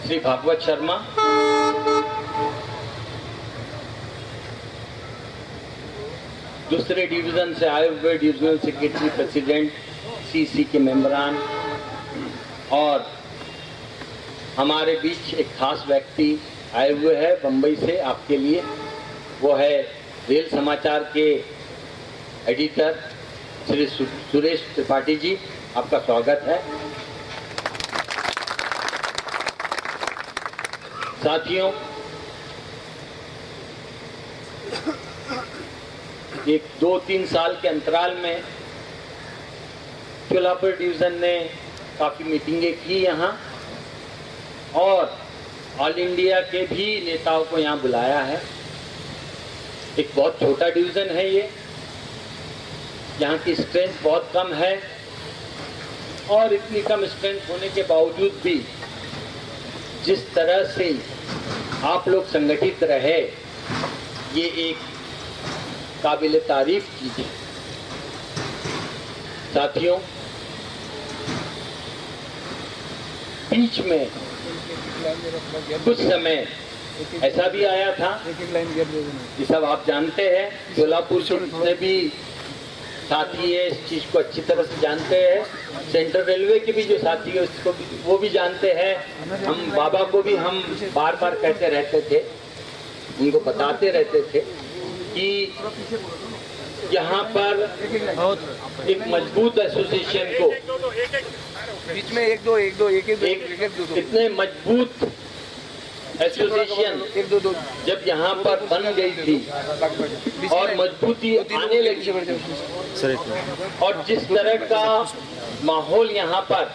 श्री भागवत शर्मा, दूसरे डिवीजन से आए हुए डिविजनल सेक्रेटरी प्रेसिडेंट सीसी के मेंबरान, और हमारे बीच एक खास व्यक्ति आए हुए हैं बम्बई से आपके लिए, वो है रेल समाचार के एडिटर श्री सुरेश त्रिपाठी जी, आपका स्वागत है। साथियों, एक 2-3 साल के अंतराल में कोल्हापुर डिवीजन ने काफ़ी मीटिंगें की यहाँ, और ऑल इंडिया के भी नेताओं को यहाँ बुलाया है। एक बहुत छोटा डिवीज़न है ये, यहाँ की स्ट्रेंथ बहुत कम है, और इतनी कम स्ट्रेंथ होने के बावजूद भी जिस तरह से आप लोग संगठित रहे, ये एक काबिल तारीफ चीज़ है। साथियों, बीच में कुछ समय ऐसा भी आया था, ये सब आप जानते हैं, कोल्हापुर से भी साथी है, इस चीज़ को अच्छी तरह से जानते हैं। सेंट्रल रेलवे के भी जो साथी है उसको भी, वो भी जानते हैं। हम बाबा को भी हम बार बार कहते रहते थे, उनको बताते रहते थे कि यहाँ पर एक मजबूत एसोसिएशन को, बीच में एक दो इतने मजबूत एसोसिएशन जब यहाँ पर बन गई थी और मजबूती आने लगी, और जिस तरह का माहौल यहाँ पर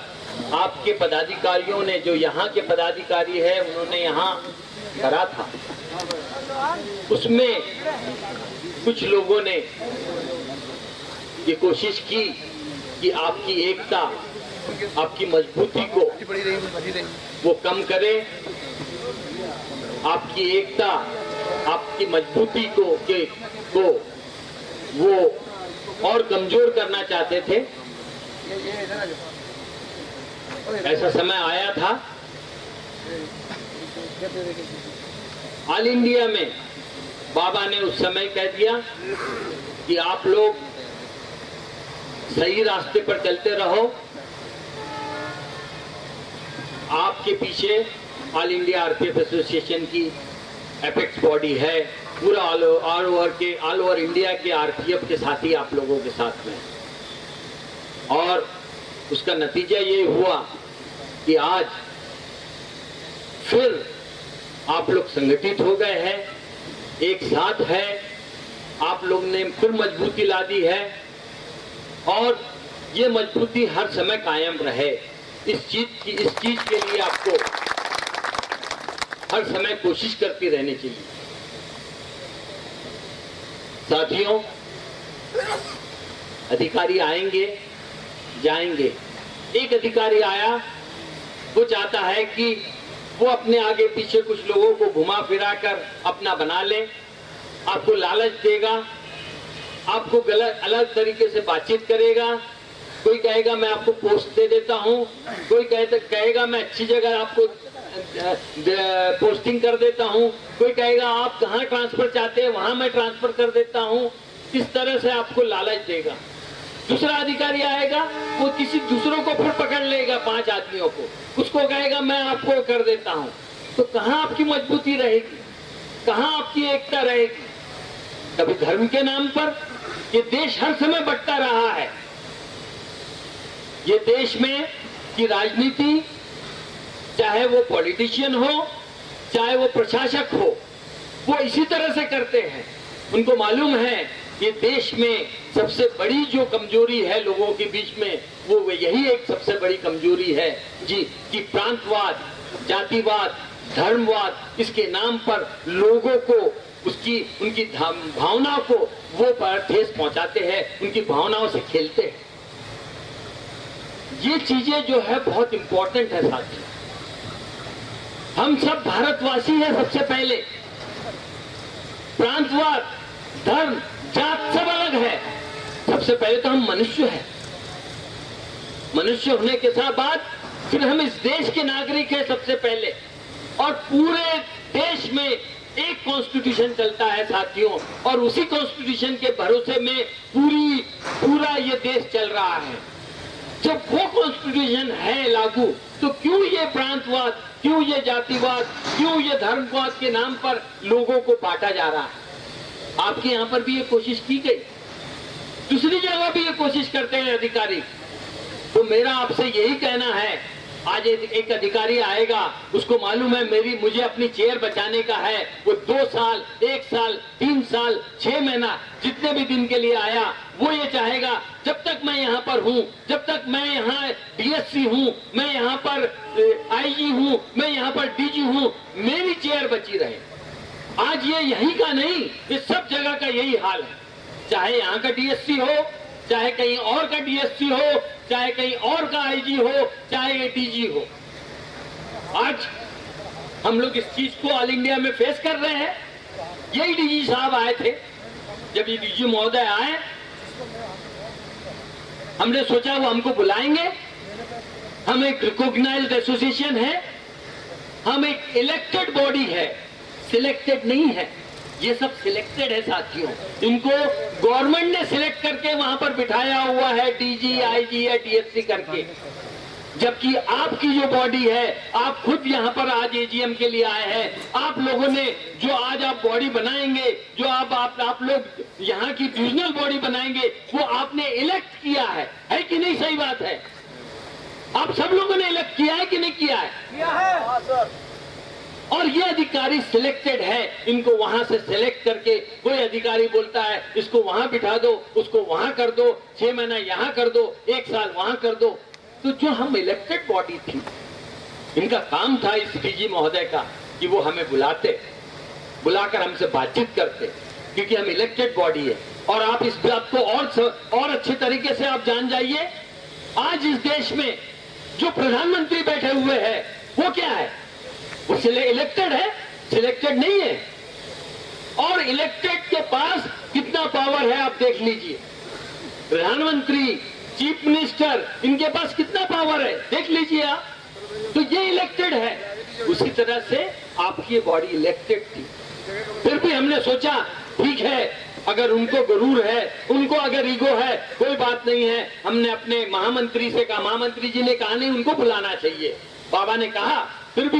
आपके पदाधिकारियों ने, जो यहाँ के पदाधिकारी है उन्होंने यहाँ करा था, उसमें कुछ लोगों ने ये कोशिश की कि आपकी एकता, आपकी मजबूती को वो कम करें, आपकी एकता, आपकी मजबूती को वो और कमजोर करना चाहते थे। ऐसा समय आया था ऑल इंडिया में, बाबा ने उस समय कह दिया कि आप लोग सही रास्ते पर चलते रहो, आपके पीछे ऑल इंडिया आरपीएफ एसोसिएशन की एपेक्स बॉडी है, पूरा ऑल ओवर इंडिया के आरपीएफ के साथी आप लोगों के साथ में, और उसका नतीजा ये हुआ कि आज फिर आप लोग संगठित हो गए हैं, एक साथ है, आप लोग ने फिर मजबूती ला दी है, और ये मजबूती हर समय कायम रहे। इस चीज के लिए आपको हर समय कोशिश करती रहनी चाहिए। साथियों, अधिकारी आएंगे जाएंगे। एक अधिकारी आया, वो चाहता है कि वो अपने आगे पीछे कुछ लोगों को घुमा फिरा कर अपना बना ले, आपको लालच देगा, आपको गलत अलग तरीके से बातचीत करेगा। कोई कहेगा मैं आपको पोस्ट दे देता हूँ, कोई कहेगा मैं अच्छी जगह आपको पोस्टिंग कर देता हूँ, कोई कहेगा आप कहाँ ट्रांसफर चाहते हैं वहां मैं ट्रांसफर कर देता हूँ। इस तरह से आपको लालच देगा। दूसरा अधिकारी आएगा, वो किसी दूसरों को फिर पकड़ लेगा, 5 आदमियों को, उसको कहेगा मैं आपको कर देता हूँ। तो कहाँ आपकी मजबूती रहेगी, कहाँ आपकी एकता रहेगी? कभी धर्म के नाम पर ये देश हर समय बंटता रहा है। ये देश में की राजनीति, चाहे वो पॉलिटिशियन हो, चाहे वो प्रशासक हो, वो इसी तरह से करते हैं। उनको मालूम है ये देश में सबसे बड़ी जो कमजोरी है लोगों के बीच में, वो यही एक सबसे बड़ी कमजोरी है जी, कि प्रांतवाद, जातिवाद, धर्मवाद, इसके नाम पर लोगों को उनकी भावनाओं को वो ठेस पहुंचाते हैं, उनकी भावनाओं से खेलते हैं। ये चीजें जो है बहुत इंपॉर्टेंट है साथियों। हम सब भारतवासी हैं सबसे पहले। प्रांतवाद, धर्म, जात सब अलग है। सबसे पहले तो हम मनुष्य हैं। मनुष्य होने के साथ बाद फिर हम इस देश के नागरिक हैं सबसे पहले। और पूरे देश में एक कॉन्स्टिट्यूशन चलता है साथियों, और उसी कॉन्स्टिट्यूशन के भरोसे में पूरा ये देश चल रहा है। जब वो कॉन्स्टिट्यूशन है लागू, तो क्यों ये प्रांतवाद, क्यों ये जातिवाद, क्यों ये धर्मवाद के नाम पर लोगों को बांटा जा रहा है? आपके यहाँ पर भी ये कोशिश की गई, दूसरी जगह भी ये कोशिश करते हैं अधिकारी। तो मेरा आपसे यही कहना है, आज एक अधिकारी आएगा, उसको मालूम है मुझे अपनी चेयर बचाने का है, वो 2 साल, 1 साल, 3 साल, 6 महीना, जितने भी दिन के लिए आया, वो ये चाहेगा जब तक मैं यहाँ पर हूँ, जब तक मैं यहाँ डीएससी हूँ, मैं यहाँ पर आईजी हूँ, मैं यहाँ पर डीजी हूँ, मेरी चेयर बची रहे। आज ये यहीं का नहीं, इस सब जगह का यही हाल है। चाहे यहाँ का डीएससी हो, चाहे कहीं और का डीएससी हो, चाहे कहीं और का आईजी हो, चाहे एडीजी हो। आज हम लोग इस चीज को ऑल इंडिया में फेस कर रहे हैं। यही डीजी साहब आए थे, जब ये डीजी महोदय आए, हमने सोचा वो हमको बुलाएंगे। हम एक रिकॉग्नाइज्ड एसोसिएशन है, हम एक इलेक्टेड बॉडी है, सिलेक्टेड नहीं है। ये सब सिलेक्टेड है साथियों, इनको गवर्नमेंट ने सिलेक्ट करके वहां पर बिठाया हुआ है, डीजी, आईजी या डीएससी करके। जबकि आपकी जो बॉडी है, आप खुद यहाँ पर आज एजीएम के लिए आए हैं। आप लोगों ने जो आज आप बॉडी बनाएंगे, जो आप लोग यहाँ की डिविजनल बॉडी बनाएंगे, वो आपने इलेक्ट किया है कि नहीं? सही बात है, आप सब लोगों ने इलेक्ट किया है कि नहीं किया है? किया है। और ये अधिकारी सिलेक्टेड है, इनको वहां से सिलेक्ट करके कोई अधिकारी बोलता है इसको वहां बिठा दो, उसको वहां कर दो, 6 महीना यहां कर दो, 1 साल वहां कर दो। तो जो हम इलेक्टेड बॉडी थी, इनका काम था इस डीजी महोदय का कि वो हमें बुलाकर हमसे बातचीत करते, क्योंकि हम इलेक्टेड बॉडी है। और आप इस बात को और अच्छे तरीके से आप जान जाइए, आज इस देश में जो प्रधानमंत्री बैठे हुए हैं वो क्या है? वो इलेक्टेड है, सिलेक्टेड नहीं है। और इलेक्टेड के पास कितना पावर है आप देख लीजिए। प्रधानमंत्री, चीफ मिनिस्टर, इनके पास कितना पावर है देख लीजिए आप। तो ये इलेक्टेड है। उसी तरह से आपकी बॉडी इलेक्टेड थी। फिर भी हमने सोचा ठीक है, अगर उनको गुरूर है, उनको अगर ईगो है, कोई बात नहीं है। हमने अपने महामंत्री से कहा, महामंत्री जी ने कहा नहीं उनको बुलाना चाहिए, बाबा ने कहा। फिर भी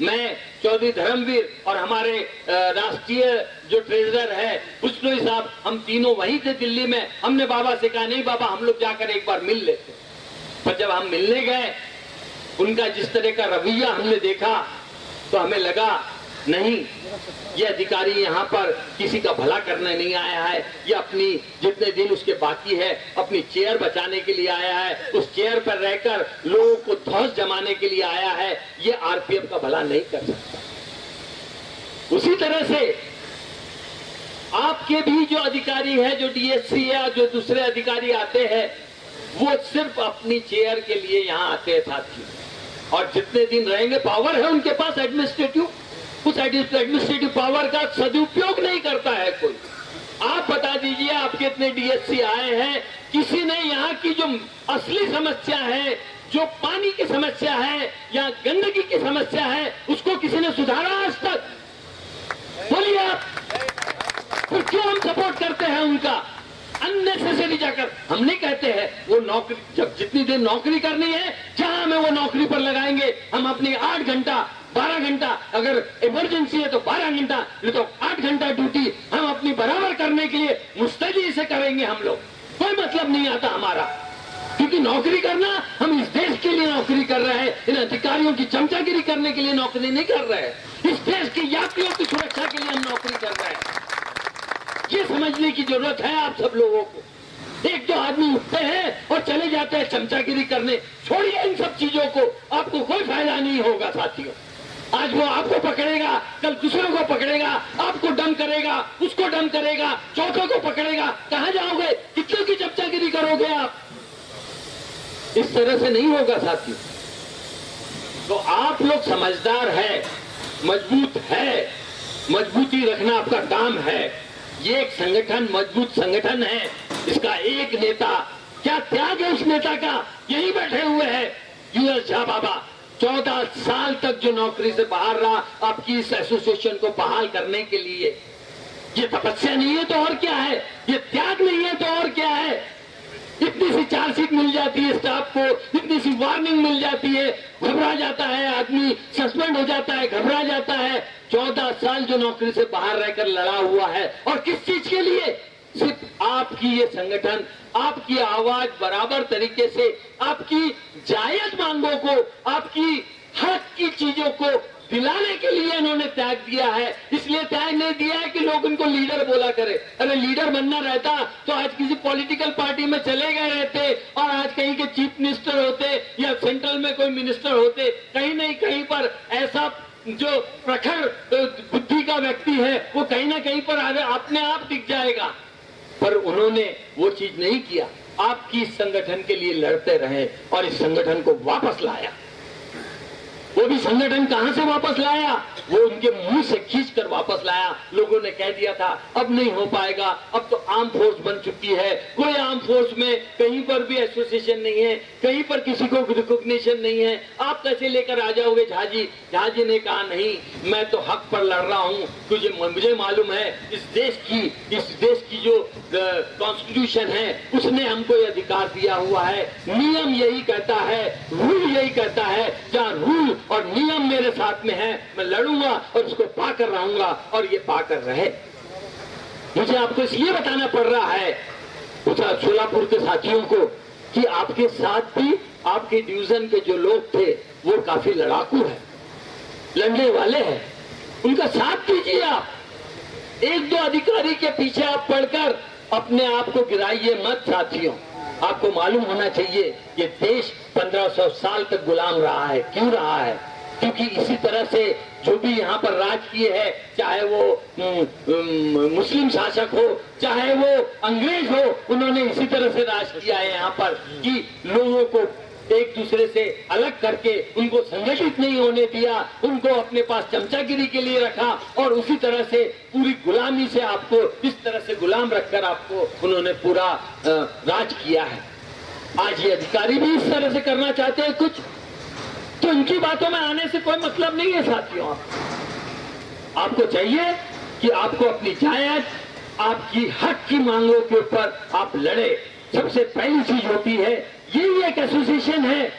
मैं चौधरी धर्मवीर और हमारे राष्ट्रीय जो ट्रेजरर है पुष्पनोई साहब, हम तीनों वहीं थे दिल्ली में। हमने बाबा से कहा नहीं बाबा, हम लोग जाकर एक बार मिल लेते। पर जब हम मिलने गए, उनका जिस तरह का रवैया हमने देखा, तो हमें लगा नहीं, ये अधिकारी यहाँ पर किसी का भला करने नहीं आया है। ये अपनी जितने दिन उसके बाकी है, अपनी चेयर बचाने के लिए आया है। उस चेयर पर रहकर लोगों को धौंस जमाने के लिए आया है। ये आरपीएफ का भला नहीं कर सकता। उसी तरह से आपके भी जो अधिकारी है, जो डीएससी या जो दूसरे अधिकारी आते हैं, वो सिर्फ अपनी चेयर के लिए यहाँ आते हैं साथियों। और जितने दिन रहेंगे, पावर है उनके पास एडमिनिस्ट्रेटिव, उस एडमिनिस्ट्रेटिव पावर का सदुपयोग नहीं करता है कोई। आप बता दीजिए, आपके इतने डीएससी आए हैं, किसी ने यहाँ की जो असली समस्या है, जो पानी की समस्या है या गंदगी की समस्या है, उसको किसी ने सुधारा आज तक? बोलिए आप। फिर क्यों हम सपोर्ट करते हैं उनका? अननेसेसरी जाकर हम नहीं कहते हैं वो नौकरी, जब जितनी देर नौकरी करनी है, जहां हमें वो नौकरी पर लगाएंगे। हम अपनी 8 घंटा 12 घंटा, अगर इमरजेंसी है तो 12 घंटा, नहीं तो 8 घंटा ड्यूटी हम अपनी बराबर करने के लिए मुस्तैदी से करेंगे। हम लोग कोई मतलब नहीं आता हमारा, क्योंकि नौकरी करना, हम इस देश के लिए नौकरी कर रहे हैं। इन अधिकारियों की चमचागिरी करने के लिए नौकरी नहीं कर रहे हैं। इस देश के यात्रियों की सुरक्षा के लिए हम नौकरी कर रहे हैं। ये समझने की जरूरत है आप सब लोगों को। 1-2 आदमी उठते हैं और चले जाते हैं चमचागिरी करने। छोड़िए इन सब चीजों को, आपको कोई फायदा नहीं होगा साथियों। आज वो आपको पकड़ेगा, कल दूसरों को पकड़ेगा, आपको डम करेगा, उसको डम करेगा, चौथों को पकड़ेगा। कहां जाओगे? कितनों की चमचागिरी करोगे आप? इस तरह से नहीं होगा साथियों। तो आप लोग समझदार है, मजबूत है, मजबूती रखना आपका काम है। ये एक संगठन मजबूत संगठन है। इसका एक नेता, क्या त्याग है उस नेता का? यही बैठे हुए हैं यूएस झा बाबा, 14 साल तक जो नौकरी से बाहर रहा आपकी इस एसोसिएशन को बहाल करने के लिए। ये तपस्या नहीं है तो और क्या है, ये त्याग नहीं है तो और क्या है। इतनी सी चार्जशीट मिल जाती है स्टाफ को, इतनी सी वार्निंग मिल जाती है, घबरा जाता है आदमी, सस्पेंड हो जाता है, घबरा जाता है। 14 साल जो नौकरी से बाहर रहकर लड़ा हुआ है, और किस चीज के लिए? सिर्फ आपकी ये संगठन आपकी आवाज बराबर तरीके से, आपकी जायज मांगों को, आपकी हक की चीजों को दिलाने के लिए इन्होंने त्याग दिया है। इसलिए त्याग नहीं दिया है कि लोग उनको लीडर बोला करे। अरे लीडर बनना रहता तो आज किसी पॉलिटिकल पार्टी में चले गए रहते, और आज कहीं के चीफ मिनिस्टर होते या सेंट्रल में कोई मिनिस्टर होते। कहीं नहीं कहीं पर ऐसा जो प्रखर बुद्धि का व्यक्ति है वो कहीं ना कहीं पर अपने आप दिख जाएगा। पर उन्होंने वो चीज नहीं किया, आपकी इस संगठन के लिए लड़ते रहे और इस संगठन को वापस लाया। वो भी संगठन कहां से वापस लाया? वो उनके मुंह से खींचकर वापस लाया। लोगों ने कह दिया था अब नहीं हो पाएगा, अब तो आर्म फोर्स बन चुकी है, कोई आर्म फोर्स में कहीं पर भी एसोसिएशन नहीं है, कहीं पर किसी को रिकॉग्निशन नहीं है, आप कैसे लेकर आ जाओगे झाजी? झाजी ने कहा नहीं, मैं तो हक पर लड़ रहा हूं, मुझे मालूम है इस देश की जो कॉन्स्टिट्यूशन है उसने हमको ये अधिकार दिया हुआ है। नियम यही कहता है, रूल यही कहता है, जहां रूल और नियम मेरे साथ में है मैं लड़ूंगा और उसको पाकर रहूंगा, और ये पाकर रहे। मुझे आपको इसलिए बताना पड़ रहा है सोलापुर के साथियों को कि आपके साथ भी आपके डिवीजन के जो लोग थे वो काफी लड़ाकू है, लड़ने वाले हैं, उनका साथ दीजिए। आप एक दो अधिकारी के पीछे आप पढ़कर अपने आप को गिराइए मत साथियों। आपको मालूम होना चाहिए ये देश 1500 साल तक गुलाम रहा है। क्यों रहा है? क्योंकि इसी तरह से जो भी यहाँ पर राज किए हैं, चाहे वो मुस्लिम शासक हो चाहे वो अंग्रेज हो, उन्होंने इसी तरह से राज किया है यहाँ पर कि लोगों को एक दूसरे से अलग करके उनको संगठित नहीं होने दिया, उनको अपने पास चमचागिरी के लिए रखा, और उसी तरह से पूरी गुलामी से आपको इस तरह से गुलाम रखकर आपको उन्होंने पूरा राज किया है। आज ये अधिकारी भी इस तरह से करना चाहते हैं कुछ, तो इनकी बातों में आने से कोई मतलब नहीं है साथियों। आपको चाहिए कि आपको अपनी जायज आपकी हक की मांगों के ऊपर आप लड़े। सबसे पहली चीज होती है, यही एक एसोसिएशन है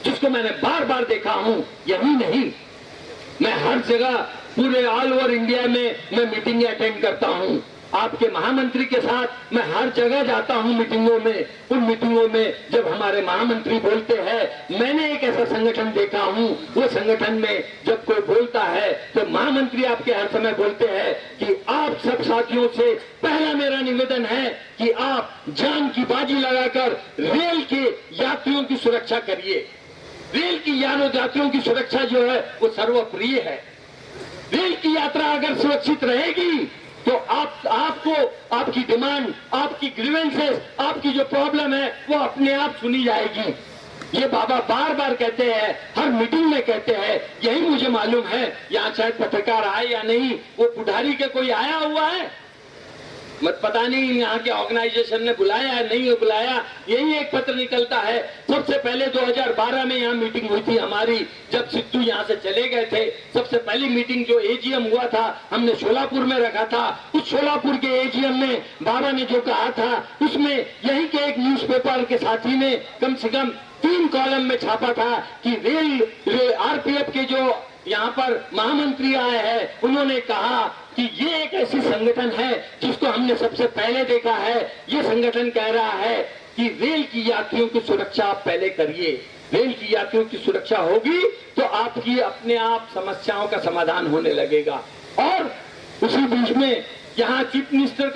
जिसको मैंने बार बार देखा हूं। यही नहीं, मैं हर जगह पूरे ऑल ओवर इंडिया में मैं मीटिंगें अटेंड करता हूं। आपके महामंत्री के साथ मैं हर जगह जाता हूं मीटिंगों में। उन मीटिंगों में जब हमारे महामंत्री बोलते हैं, मैंने एक ऐसा संगठन देखा हूं, वो संगठन में जब कोई बोलता है तो महामंत्री आपके हर समय बोलते हैं कि आप सब साथियों से पहला मेरा निवेदन है कि आप जान की बाजी लगाकर रेल के यात्रियों की सुरक्षा करिए। रेल की यात्रियों की सुरक्षा जो है वो सर्वप्रिय है। रेल की यात्रा अगर सुरक्षित रहेगी तो आपको आपकी डिमांड, आपकी ग्रीवेंसेस, आपकी जो प्रॉब्लम है वो अपने आप सुनी जाएगी। ये बाबा बार बार कहते हैं, हर मीटिंग में कहते हैं। यही मुझे मालूम है, यहाँ शायद पत्रकार आए या नहीं, वो पुढारी के कोई आया हुआ है मत पता नहीं, यहाँ के ऑर्गेनाइजेशन ने बुलाया है नहीं बुलाया। यही एक पत्र निकलता है। सबसे पहले 2012 में यहाँ मीटिंग हुई थी हमारी, जब सिद्धू यहाँ से चले गए थे। सबसे पहली मीटिंग जो एजीएम हुआ था हमने शोलापुर में रखा था। उस शोलापुर के एजीएम में बाबा ने जो कहा था उसमें यही के एक न्यूज़पेपर के साथी ने कम से कम 3 कॉलम में छापा था कि रेल आरपीएफ के जो यहाँ पर महामंत्री आए हैं उन्होंने कहा कि ये एक ऐसी संगठन है जिसको हमने सबसे पहले देखा है। ये संगठन कह रहा है कि रेल की यात्रियों की सुरक्षा आप पहले करिए। रेल की यात्रियों की सुरक्षा होगी तो आपकी अपने आप समस्याओं का समाधान होने लगेगा। और उसी बीच में यहाँ चीफ मिनिस्टर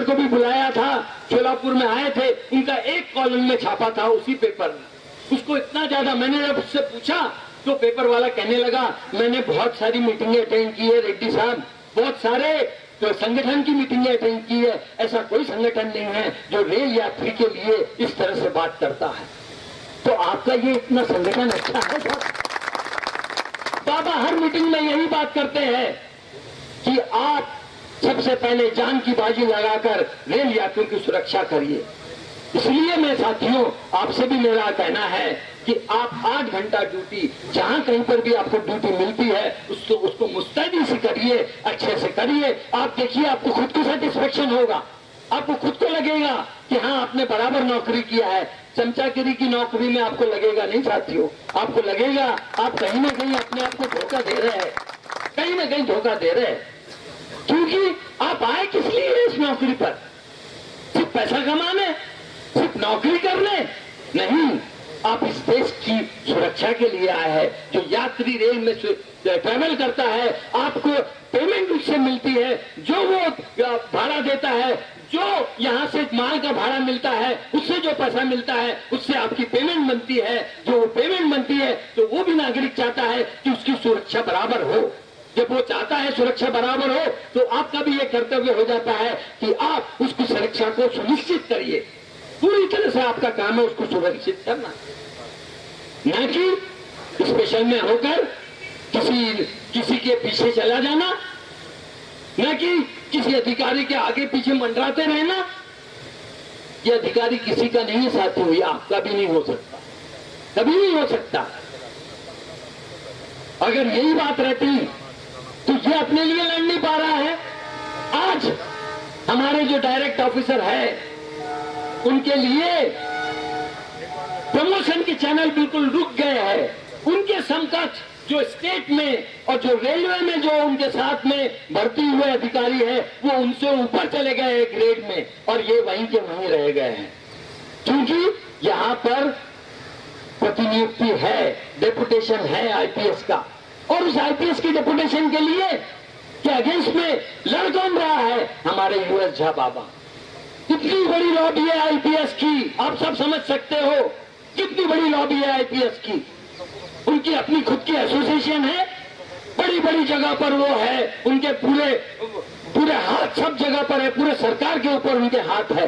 को भी बुलाया था, शोलापुर में आए थे, उनका एक कॉलम में छापा था उसी पेपर में। उसको इतना ज्यादा, मैंने जब उससे पूछा तो पेपर वाला कहने लगा मैंने बहुत सारी मीटिंगें अटेंड की है रेड्डी साहब, बहुत सारे तो संगठन की मीटिंगें अटेंड की है, ऐसा कोई संगठन नहीं है जो रेल यात्री के लिए इस तरह से बात करता है। तो आपका ये इतना संगठन अच्छा है सर। बाबा हर मीटिंग में यही बात करते हैं कि आप सबसे पहले जान की बाजी लगाकर रेल यात्रियों की सुरक्षा करिए। इसलिए मैं साथियों आपसे भी मेरा कहना है कि आप 8 घंटा ड्यूटी, जहां कहीं पर भी आपको ड्यूटी मिलती है उसको मुस्तैदी से करिए, अच्छे से करिए। आप देखिए आपको खुद को सेटिस्फेक्शन होगा, आपको खुद को लगेगा कि हाँ आपने बराबर नौकरी किया है। चमचागिरी की नौकरी में आपको लगेगा नहीं साथियों, आपको लगेगा आप कहीं ना कहीं अपने आप को धोखा दे रहे हैं, कहीं ना कहीं धोखा दे रहे हैं। क्योंकि आप आए किस लिए हैं इस नौकरी पर? सिर्फ पैसा कमाने, सिर्फ नौकरी करने नहीं, आप इस देश की सुरक्षा के लिए आए हैं। जो यात्री रेल में ट्रेवल करता है, आपको पेमेंट उससे मिलती है, जो वो भाड़ा देता है, जो यहाँ से माल का भाड़ा मिलता है, उससे जो पैसा मिलता है उससे आपकी पेमेंट बनती है। जो वो पेमेंट बनती है तो वो भी नागरिक चाहता है कि उसकी सुरक्षा बराबर हो। जब वो चाहता है सुरक्षा बराबर हो तो आपका भी ये कर्तव्य हो जाता है कि आप उसकी सुरक्षा को सुनिश्चित करिए। पूरी तरह से आपका काम है उसको सुरक्षित करना, न कि स्पेशल में होकर किसी के पीछे चला जाना, न कि किसी अधिकारी के आगे पीछे मंडराते रहना। ये अधिकारी किसी का नहीं है साथियों, ये आपका भी नहीं हो सकता, कभी नहीं हो सकता। अगर यही बात रहती तो ये अपने लिए लड़ नहीं पा रहा है। आज हमारे जो डायरेक्ट ऑफिसर है उनके लिए प्रमोशन के चैनल बिल्कुल रुक गए हैं। उनके समकक्ष जो स्टेट में और जो रेलवे में जो उनके साथ में भर्ती हुए अधिकारी है वो उनसे ऊपर चले गए हैं ग्रेड में, और ये वहीं के वहीं रह गए हैं। क्योंकि यहाँ पर प्रतिनियुक्ति है, डेपुटेशन है आईपीएस का, और उस आईपीएस की डेपुटेशन के लिए के अगेंस्ट में लड़ कौन रहा है? हमारे यूएस झा बाबा। कितनी बड़ी लॉबी है आईपीएस की, आप सब समझ सकते हो कितनी बड़ी लॉबी है आईपीएस की। उनकी अपनी खुद की एसोसिएशन है, बड़ी बड़ी जगह पर वो है, उनके पूरे हाथ सब जगह पर है, पूरे सरकार के ऊपर उनके हाथ है।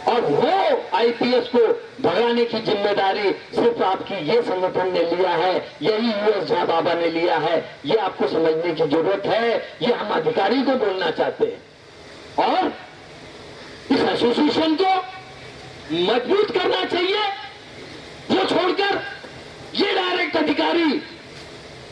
और वो आईपीएस को भगाने की जिम्मेदारी सिर्फ आपकी ये संगठन ने लिया है, यही यूएस झा बाबा ने लिया है। ये आपको समझने की जरूरत है, ये हम अधिकारी को बोलना चाहते हैं। और इस एसोसिएशन को मजबूत करना चाहिए, जो छोड़कर ये डायरेक्ट अधिकारी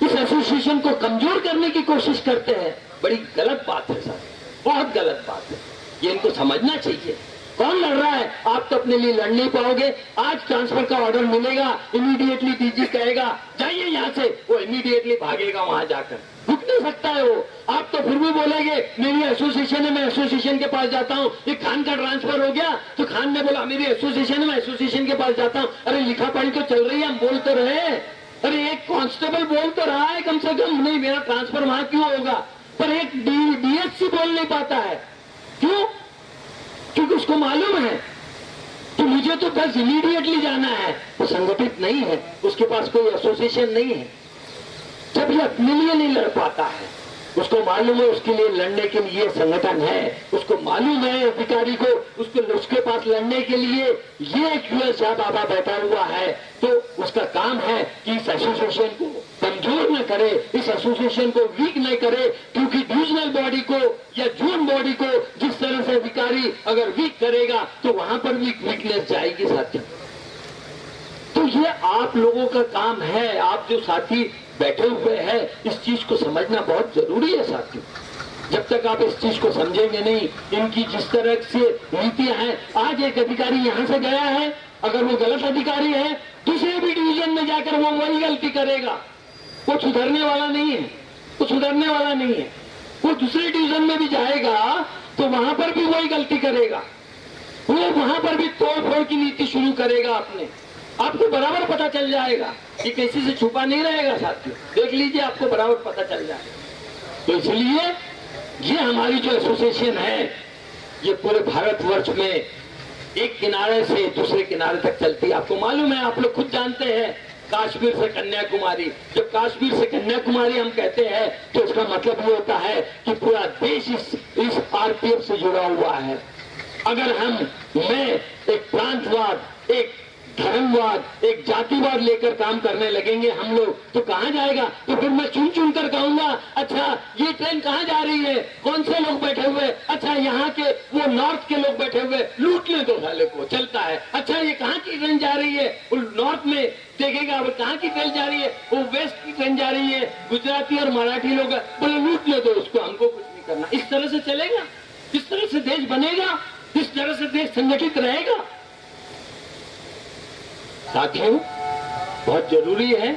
इस एसोसिएशन को कमजोर करने की कोशिश करते हैं, बड़ी गलत बात है सर, बहुत गलत बात है। ये इनको समझना चाहिए। कौन लड़ रहा है? आप तो अपने लिए लड़ नहीं पाओगे। आज ट्रांसफर का ऑर्डर मिलेगा, इमीडिएटली डीजी कहेगा जाइए यहाँ से, वो इमीडिएटली भागेगा वहां जाकर, रुक नहीं सकता है वो। आप तो फिर भी बोलेंगे मेरी एसोसिएशन है, मैं एसोसिएशन के पास जाता हूँ। ये खान का ट्रांसफर हो गया तो खान ने बोला मेरी एसोसिएशन है, मैं एसोसिएशन के पास जाता हूँ। अरे लिखा पढ़ी तो चल रही है, हम बोल तो रहे हैं। अरे एक कांस्टेबल बोल तो रहा है कम से कम, नहीं मेरा ट्रांसफर वहां क्यों होगा, पर एक डीएससी बोल नहीं पाता है। क्यों? क्योंकि उसको मालूम है कि मुझे तो बस इमीडिएटली जाना है। वो संगठित नहीं है, उसके पास कोई एसोसिएशन नहीं है। जब ये अपने लिए नहीं लड़ पाता है, उसको मालूम है उसके लिए लड़ने के लिए संगठन है, उसको मालूम है अधिकारी को उसके पास लड़ने के लिए ये यूएस झा बाबा बैठा हुआ है, तो उसका काम है कि इस एसोसिएशन को कमजोर न करे, इस एसोसिएशन को वीक न करे। क्योंकि डिविजनल बॉडी को या जोन बॉडी को जिस तरह से अधिकारी अगर वीक करेगा तो वहां पर भी वीकनेस जाएगी साथियों। तो ये आप लोगों का काम है, आप जो साथी बैठे हुए हैं इस चीज को समझना बहुत जरूरी है साथियों। जब तक आप इस चीज को समझेंगे नहीं, इनकी जिस तरह से नीतियां हैं, आज एक अधिकारी यहां से गया है, अगर वो गलत अधिकारी है दूसरे भी डिवीजन में जाकर वो वही गलती करेगा, वो सुधरने वाला नहीं है, वो सुधरने वाला नहीं है। वो दूसरे डिवीजन में भी जाएगा तो वहां पर भी वही गलती करेगा, वो वहां पर भी तोड़ फोड़ की नीति शुरू करेगा। आपको बराबर पता चल जाएगा, ये किसी से छुपा नहीं रहेगा साथियों, देख लीजिए आपको बराबर पता चल जाएगा। तो इसलिए ये हमारी जो एसोसिएशन है ये पूरे भारतवर्ष में एक किनारे से दूसरे किनारे तक चलती है। आपको मालूम है, आप लोग खुद जानते हैं, कश्मीर से कन्याकुमारी, जब कश्मीर से कन्याकुमारी हम कहते हैं तो इसका मतलब ये होता है कि पूरा देश इस आरपीएफ से जुड़ा हुआ है। अगर मैं एक प्रांतवाद, एक धर्मवाद, एक जातिवाद लेकर काम करने लगेंगे हम लोग, तो कहाँ जाएगा? तो फिर मैं चुन चुन कर कहूंगा, अच्छा ये ट्रेन कहाँ जा रही है, कौन से लोग बैठे हुए, अच्छा यहाँ के वो नॉर्थ के लोग बैठे हुए, लूट ले दो साले को, चलता है। अच्छा ये कहाँ की ट्रेन जा रही है, वो नॉर्थ में देखेगा, अब कहाँ की ट्रेन जा रही है, वो वेस्ट की ट्रेन जा रही है, गुजराती और मराठी लोग बोले लूट ले दो उसको, हमको कुछ नहीं करना। इस तरह से चलेगा? इस तरह से देश बनेगा? इस तरह से देश संगठित रहेगा? साथियों, बहुत जरूरी है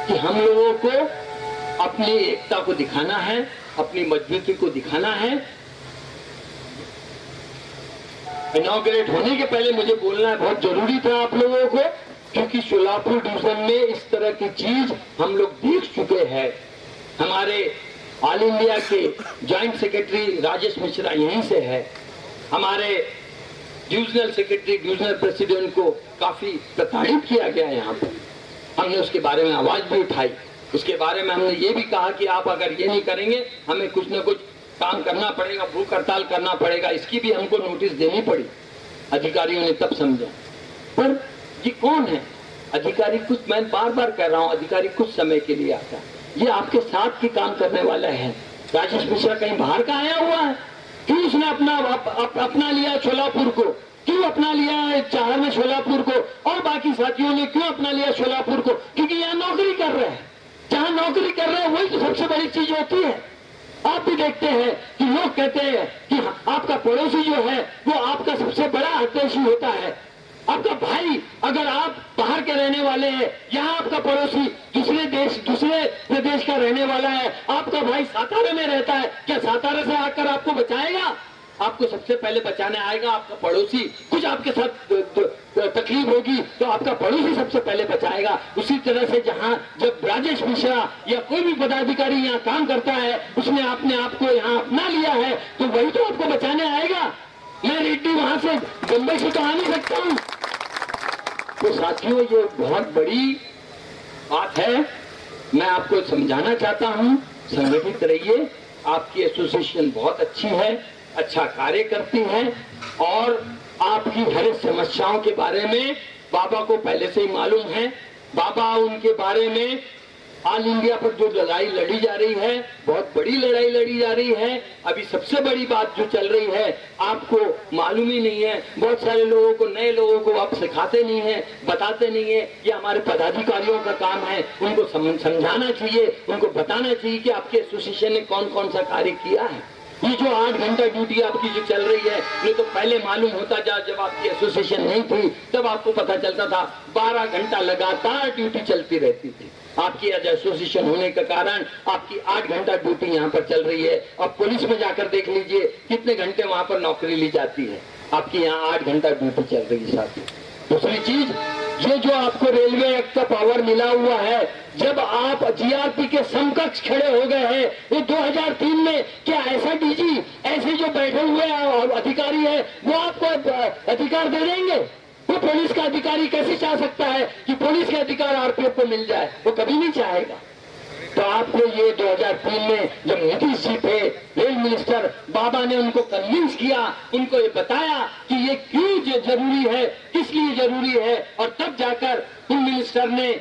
कि हम लोगों को अपनी एकता को दिखाना है, अपनी मजबूती को दिखाना है। इनॉग्रेट होने के पहले मुझे बोलना है, बहुत जरूरी था आप लोगों को, क्योंकि सोलापुर डिवीजन में इस तरह की चीज हम लोग देख चुके हैं। हमारे ऑल इंडिया के जॉइंट सेक्रेटरी राजेश मिश्रा यहीं से है, हमारे डिविजनल सेक्रेटरी, डिविजनल प्रेसिडेंट को काफी प्रताड़ित किया गया यहाँ पर। हमने उसके बारे में आवाज भी उठाई, उसके बारे में हमने ये भी कहा कि आप अगर ये नहीं करेंगे हमें कुछ न कुछ काम करना पड़ेगा, भूख हड़ताल करना पड़ेगा। इसकी भी हमको नोटिस देनी पड़ी, अधिकारियों ने तब समझा। पर ये कौन है अधिकारी? कुछ, मैं बार बार कह रहा हूँ, अधिकारी कुछ समय के लिए आता है, ये आपके साथ ही काम करने वाला है। राजेश मिश्रा कहीं बाहर का आया हुआ है? क्यों उसने अपना लिया सोलापुर को? क्यों अपना लिया चार में सोलापुर को? और बाकी साथियों ने क्यों अपना लिया सोलापुर को? क्योंकि यहाँ नौकरी कर रहे हैं। जहाँ नौकरी कर रहे हैं वही तो सबसे बड़ी चीज होती है। आप भी देखते हैं कि लोग कहते हैं कि आपका पड़ोसी जो है वो आपका सबसे बड़ा हितैषी होता है। आपका भाई, अगर आप बाहर के रहने वाले हैं, यहाँ आपका पड़ोसी दूसरे प्रदेश का रहने वाला है, आपका भाई सातारा में रहता है, क्या सातारा से आकर आपको बचाएगा? आपको सबसे पहले बचाने आएगा आपका पड़ोसी। कुछ आपके साथ तकलीफ होगी तो आपका पड़ोसी सबसे पहले बचाएगा। उसी तरह से जब राजेश मिश्रा या कोई भी पदाधिकारी यहाँ काम करता है, उसने अपने आप को यहाँ अपना लिया है, तो वही तो आपको बचाने आएगा। मैं रेड्डी वहां से मुंबई से तो आ नहीं सकता हूँ। तो साथियों, ये बहुत बड़ी बात है। मैं आपको समझाना चाहता हूँ, संगठित रहिए। आपकी एसोसिएशन बहुत अच्छी है, अच्छा कार्य करती है, और आपकी हर समस्याओं के बारे में बाबा को पहले से ही मालूम है। बाबा उनके बारे में ऑल इंडिया पर जो लड़ाई लड़ी जा रही है, बहुत बड़ी लड़ाई लड़ी जा रही है। अभी सबसे बड़ी बात जो चल रही है, आपको मालूम ही नहीं है। बहुत सारे लोगों को, नए लोगों को आप सिखाते नहीं है, बताते नहीं है। ये हमारे पदाधिकारियों का काम है, उनको समझाना चाहिए, उनको बताना चाहिए कि आपके एसोसिएशन ने कौन कौन सा कार्य किया है। ये जो 8 घंटा ड्यूटी आपकी जो चल रही है, ये तो पहले मालूम होता जब आपकी एसोसिएशन नहीं थी, तब आपको पता चलता था। 12 घंटा लगातार ड्यूटी चलती रहती थी। आपकी एसोसिएशन होने के कारण आपकी 8 घंटा ड्यूटी यहाँ पर चल रही है। अब पुलिस में जाकर देख लीजिए कितने घंटे वहाँ पर नौकरी ली जाती है। आपकी यहाँ 8 घंटा ड्यूटी चल रही है। साथी, दूसरी चीज, ये जो आपको रेलवे एक्ट का पावर मिला हुआ है, जब आप जीआरपी के समकक्ष खड़े हो गए हैं, ये 2003 में, क्या ऐसा डीजी, ऐसे जो बैठे हुए अधिकारी है, वो आपको अधिकार दे देंगे? वो पुलिस का अधिकारी कैसे चाह सकता है कि पुलिस के अधिकार आरपीएफ को मिल जाए? वो कभी नहीं चाहेगा। तो आपको ये 2003 में जब नीतीश जी थे रेल मिनिस्टर, बाबा ने उनको कन्विंस किया, उनको ये बताया कि ये क्यों जरूरी है, किस लिए जरूरी है, और तब जाकर उन मिनिस्टर ने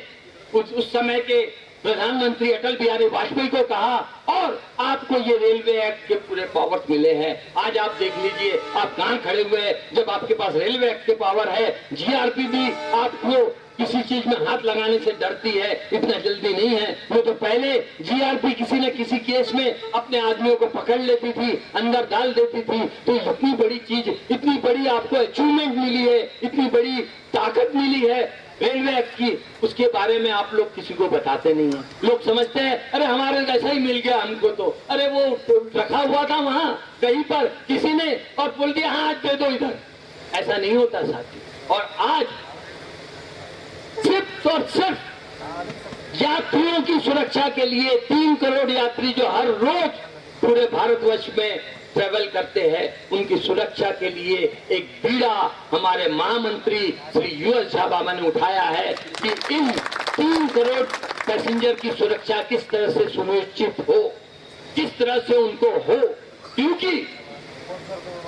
उस समय के प्रधानमंत्री अटल बिहारी वाजपेयी को कहा, और आपको ये रेलवे एक्ट के पूरे पावर्स मिले हैं। आज आप देख लीजिए आप कहाँ खड़े हुए हैं, जब आपके पास रेलवे एक्ट के पावर है। जीआरपी भी आपको किसी चीज में हाथ लगाने से डरती है, इतना जल्दी नहीं है। वो तो पहले जीआरपी किसी न किसी केस में अपने आदमियों को पकड़ लेती थी, अंदर डाल देती थी। तो इतनी बड़ी चीज, इतनी बड़ी आपको अचीवमेंट मिली है, इतनी बड़ी ताकत मिली है रेलवे एक्ट की, उसके बारे में आप लोग किसी को बताते नहीं है। लोग समझते हैं अरे हमारे जैसा ही मिल गया हमको, तो अरे वो रखा हुआ था वहां कहीं पर किसी ने और बोल दिया हाँ आज दे दो इधर। ऐसा नहीं होता साथी। और आज सिर्फ और सिर्फ यात्रियों की सुरक्षा के लिए 3 करोड़ यात्री जो हर रोज पूरे भारतवर्ष में ट्रेवल करते हैं, उनकी सुरक्षा के लिए एक बीड़ा हमारे महामंत्री श्री यूएल साहब ने उठाया है कि इन 3 करोड़ पैसेंजर की सुरक्षा किस तरह से सुनिश्चित हो, किस तरह से उनको हो। क्योंकि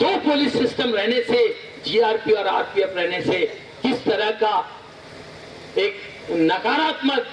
2 पुलिस सिस्टम रहने से, जीआरपी और आरपीएफ रहने से किस तरह का एक नकारात्मक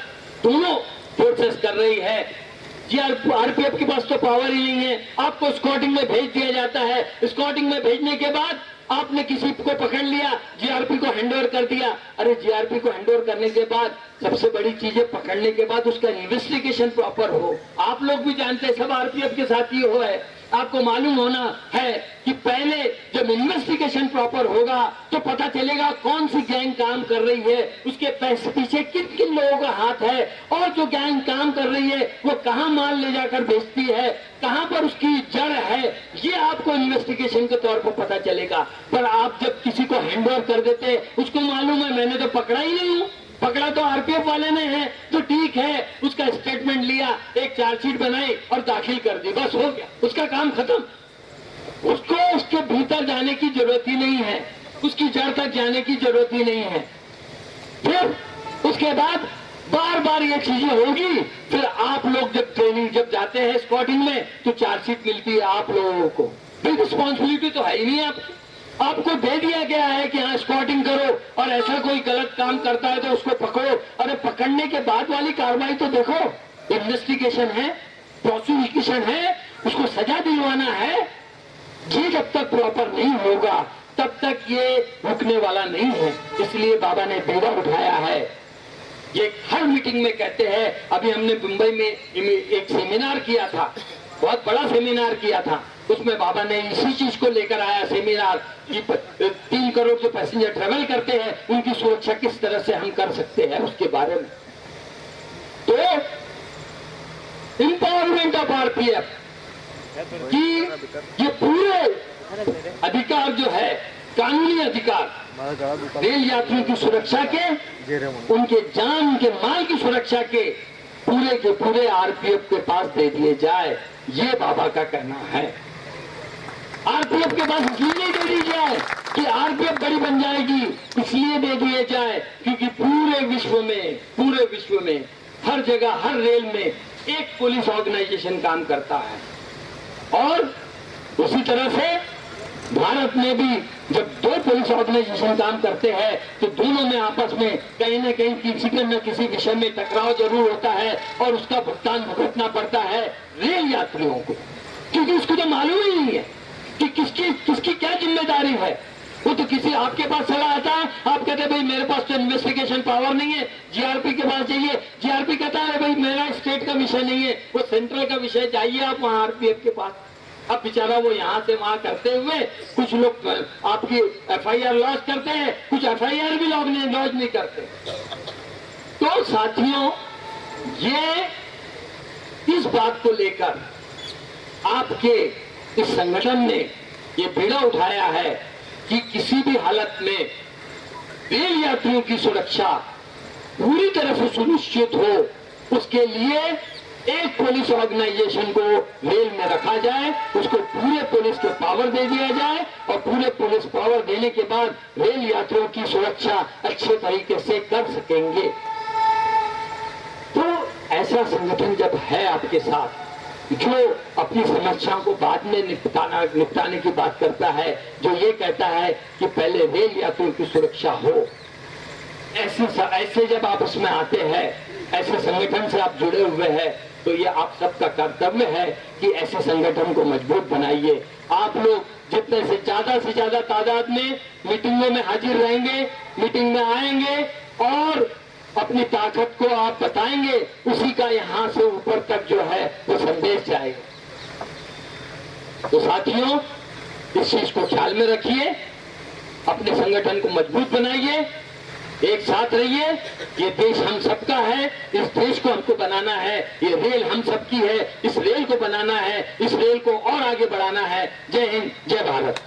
दोनों फोर्सेस कर रही है। आरपीएफ के पास तो पावर ही नहीं है, आपको स्क्वाडिंग में भेज दिया जाता है, स्क्वाडिंग में भेजने के बाद आपने किसी को पकड़ लिया, जीआरपी को हैंडओवर कर दिया। अरे जीआरपी को हैंडओवर करने के बाद सबसे बड़ी चीज है पकड़ने के बाद उसका इन्वेस्टिगेशन प्रॉपर हो। आप लोग भी जानते हैं, सब आरपीएफ के साथ ये हो है, आपको मालूम होना है कि पहले जब इन्वेस्टिगेशन प्रॉपर होगा तो पता चलेगा कौन सी गैंग काम कर रही है, उसके पीछे किन किन लोगों का हाथ है, और जो गैंग काम कर रही है वो कहां माल ले जाकर बेचती है, कहां पर उसकी जड़ है, ये आपको इन्वेस्टिगेशन के तौर पर पता चलेगा। पर आप जब किसी को हैंडओवर कर देते, उसको मालूम है मैंने तो पकड़ा ही नहीं हूं, पकड़ा तो आरपीएफ वाले ने है, तो ठीक है, उसका स्टेटमेंट लिया, एक चार्जशीट बनाई और दाखिल कर दी, बस हो गया, उसका काम खत्म। उसको उसके भीतर जाने की जरूरत ही नहीं है, उसकी जड़ तक जाने की जरूरत ही नहीं है। फिर उसके बाद बार बार ये चीजें होगी। फिर आप लोग जब ट्रेनिंग जब जाते हैं स्क्वाडिंग में तो चार्जशीट मिलती है आप लोगों को, फिर रिस्पॉन्सिबिलिटी तो है ही नहीं आपको दे दिया गया है कि हाँ स्क्वाडिंग करो, और ऐसा कोई गलत काम करता है तो उसको पकड़ो। अरे पकड़ने के बाद वाली कार्रवाई तो देखो, इन्वेस्टिगेशन है, प्रोसिक्यूशन है, उसको सजा दिलवाना है। ये जब तक प्रॉपर नहीं होगा तब तक ये रुकने वाला नहीं है। इसलिए बाबा ने बेड़ा उठाया है। ये हर मीटिंग में कहते हैं। अभी हमने मुंबई में एक सेमिनार किया था, बहुत बड़ा सेमिनार किया था, उसमें बाबा ने इसी चीज को लेकर आया सेमिनार कि 3 करोड़ जो पैसेंजर ट्रेवल करते हैं उनकी सुरक्षा किस तरह से हम कर सकते हैं उसके बारे में। तो एम्पावरमेंट ऑफ आरपीएफ कि ये पूरे अधिकार जो है, कानूनी अधिकार रेल यात्रियों की सुरक्षा के, उनके जान, उनके माल की सुरक्षा के पूरे आरपीएफ के पास दे दिए जाए, ये बाबा का कहना है। आरपीएफ के पास इसलिए नहीं दे दी जाए कि आरपीएफ बड़ी बन जाएगी, इसलिए दे दिए जाए क्योंकि पूरे विश्व में हर जगह, हर रेल में एक पुलिस ऑर्गेनाइजेशन काम करता है। और उसी तरह से भारत में भी जब 2 पुलिस ऑर्गेनाइजेशन काम करते हैं तो दोनों में आपस में कहीं न कहीं किसी न किसी विषय में टकराव जरूर होता है, और उसका भुगतान भुगतना पड़ता है रेल यात्रियों को, क्योंकि उसको तो मालूम ही नहीं है कि किसकी क्या जिम्मेदारी है। वो तो किसी आपके पास चला आता है, आप कहते हैं भाई मेरे पास तो इन्वेस्टिगेशन पावर नहीं है, जीआरपी के पास जाइए। जीआरपी कहता है भाई मेरा स्टेट का विषय नहीं है, वो सेंट्रल का विषय, जाइए आप वहां आरपीएफ के पास। अब बेचारा वो यहाँ से वहां करते हुए कुछ लोग आपकी एफआईआर लॉन्च करते हैं, कुछ एफआईआर भी लॉन्च नहीं करते। तो साथियों, ये इस बात को लेकर आपके इस संगठन ने ये बीड़ा उठाया है कि किसी भी हालत में रेल यात्रियों की सुरक्षा पूरी तरह से सुनिश्चित हो, उसके लिए एक पुलिस ऑर्गेनाइजेशन को रेल में रखा जाए, उसको पूरे पुलिस के पावर दे दिया जाए, और पूरे पुलिस पावर देने के बाद रेल यात्रियों की सुरक्षा अच्छे तरीके से कर सकेंगे। तो ऐसा संगठन जब है आपके साथ, जो अपनी समस्याओं को बाद में निपटाने की बात करता है, जो ये कहता है कि पहले रेल यात्रियों की सुरक्षा हो, ऐसे जब आप उसमें आते हैं, ऐसे संगठन से आप जुड़े हुए हैं, तो ये आप सबका कर्तव्य है कि ऐसे संगठन को मजबूत बनाइए। आप लोग जितने से ज्यादा तादाद में मीटिंगों में हाजिर रहेंगे, मीटिंग में आएंगे और अपनी ताकत को आप बताएंगे, उसी का यहां से ऊपर तक जो है वो संदेश जाएगा। तो साथियों, इस चीज को ख्याल में रखिए, अपने संगठन को मजबूत बनाइए, एक साथ रहिए। ये देश हम सबका है, इस देश को हमको बनाना है, ये रेल हम सबकी है, इस रेल को बनाना है, इस रेल को और आगे बढ़ाना है। जय हिंद, जय भारत।